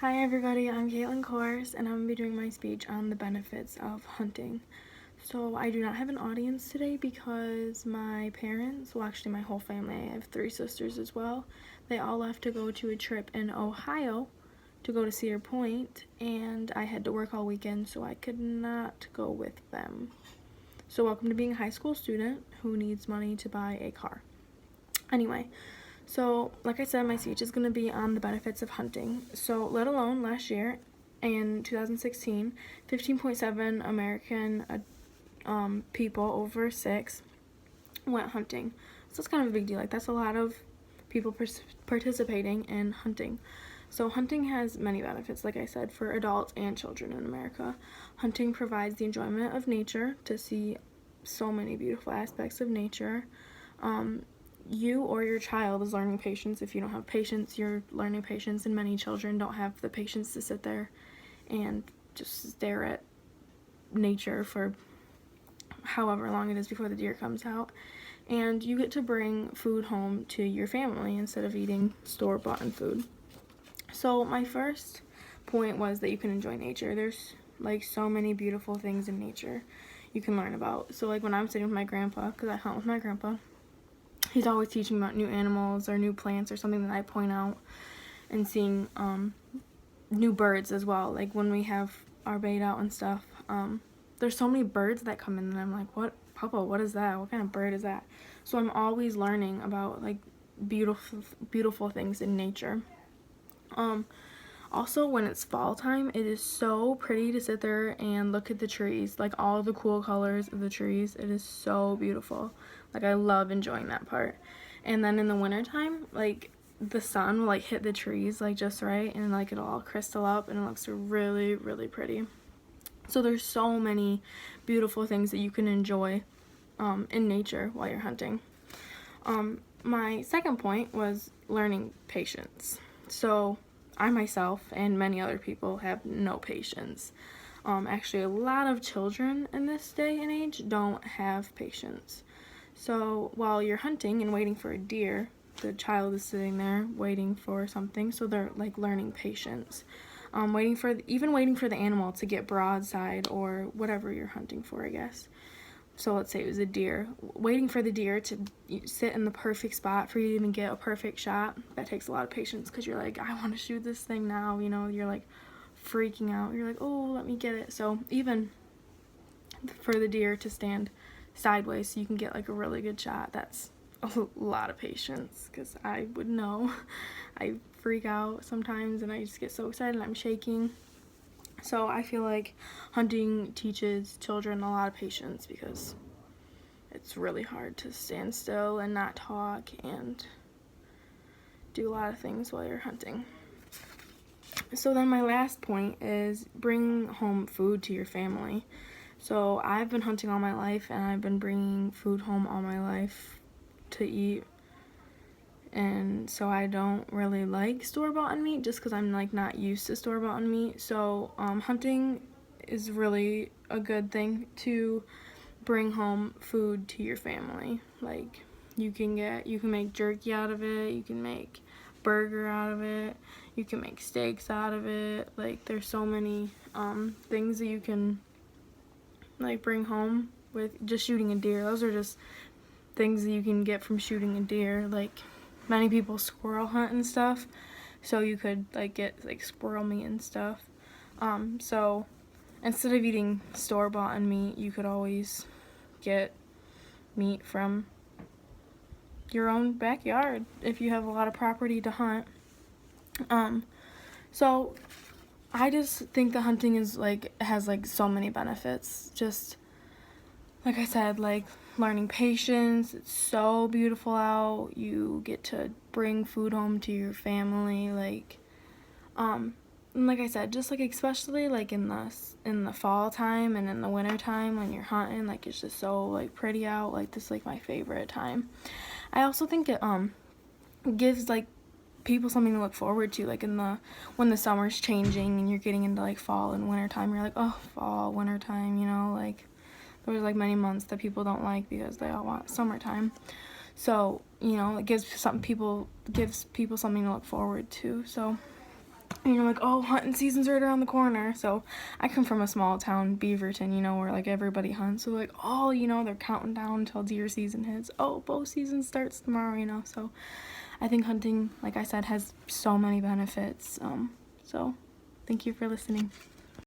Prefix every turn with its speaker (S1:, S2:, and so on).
S1: Hi everybody, I'm Caitlin Kors and I'm going to be doing my speech on the benefits of hunting. So I do not have an audience today because my parents, well actually my whole family, I have 3 sisters as well, they all left to go to a trip in Ohio to go to Cedar Point, and I had to work all weekend so I could not go with them. So welcome to being a high school student who needs money to buy a car. Anyway, so like I said, my speech is going to be on the benefits of hunting. So let alone last year in 2016, 15.7 American people over 6 went hunting. So it's kind of a big deal. Like that's a lot of people participating in hunting. So hunting has many benefits, like I said, for adults and children in America. Hunting provides the enjoyment of nature, to see so many beautiful aspects of nature. You or your child is learning patience. If you don't have patience, you're learning patience, and many children don't have the patience to sit there and just stare at nature for however long it is before the deer comes out. And you get to bring food home to your family instead of eating store-bought food. So my first point was that you can enjoy nature. There's like so many beautiful things in nature you can learn about. So like when I'm sitting with my grandpa, because I hunt with my grandpa, he's always teaching about new animals or new plants or something that I point out, and seeing new birds as well. Like when we have our bait out and stuff, there's so many birds that come in and I'm like, what, Papa, what is that? What kind of bird is that? So I'm always learning about like beautiful things in nature. Also, when it's fall time, it is so pretty to sit there and look at the trees, like all the cool colors of the trees. It is so beautiful. Like I love enjoying that part. And then in the wintertime, like the sun will like hit the trees like just right, and like it'll all crystal up and it looks really, really pretty. So there's so many beautiful things that you can enjoy in nature while you're hunting. My second point was learning patience. So I myself and many other people have no patience. Actually, a lot of children in this day and age don't have patience. So while you're hunting and waiting for a deer, the child is sitting there waiting for something, so they're like learning patience. Waiting for the animal to get broadside or whatever you're hunting for, I guess. So let's say it was a deer, waiting for the deer to sit in the perfect spot for you to even get a perfect shot. That takes a lot of patience because you're like, I want to shoot this thing now, you're like freaking out. You're like, oh, let me get it. So even for the deer to stand sideways so you can get like a really good shot, that's a lot of patience, because I would know. I freak out sometimes and I just get so excited and I'm shaking. So I feel like hunting teaches children a lot of patience, because it's really hard to stand still and not talk and do a lot of things while you're hunting. So then my last point is bring home food to your family. So I've been hunting all my life and I've been bringing food home all my life to eat. And so I don't really like store-bought meat just because I'm like not used to store-bought meat. So hunting is really a good thing to bring home food to your family. Like you can make jerky out of it, you can make burger out of it, you can make steaks out of it. Like there's so many things that you can like bring home with just shooting a deer. Those are just things that you can get from shooting a deer. Like many people squirrel hunt and stuff, so you could like get like squirrel meat and stuff. So instead of eating store-bought meat, you could always get meat from your own backyard if you have a lot of property to hunt. So I just think the hunting is like has like so many benefits. Just like I said, like learning patience. It's so beautiful out. You get to bring food home to your family. And like I said, just like especially like in the fall time and in the winter time when you're hunting, like it's just so like pretty out. Like this is like my favorite time. I also think it gives like people something to look forward to, like when the summer's changing and you're getting into like fall and winter time. You're like, oh, fall, winter time, like there's like many months that people don't like because they all want summertime. So it gives people something to look forward to. So And you're like, oh, hunting season's right around the corner. So I come from a small town, Beaverton, you know, where like everybody hunts. So like, oh, you know, they're counting down until deer season hits. Oh, bow season starts tomorrow, you know. So I think hunting, like I said, has so many benefits. So thank you for listening.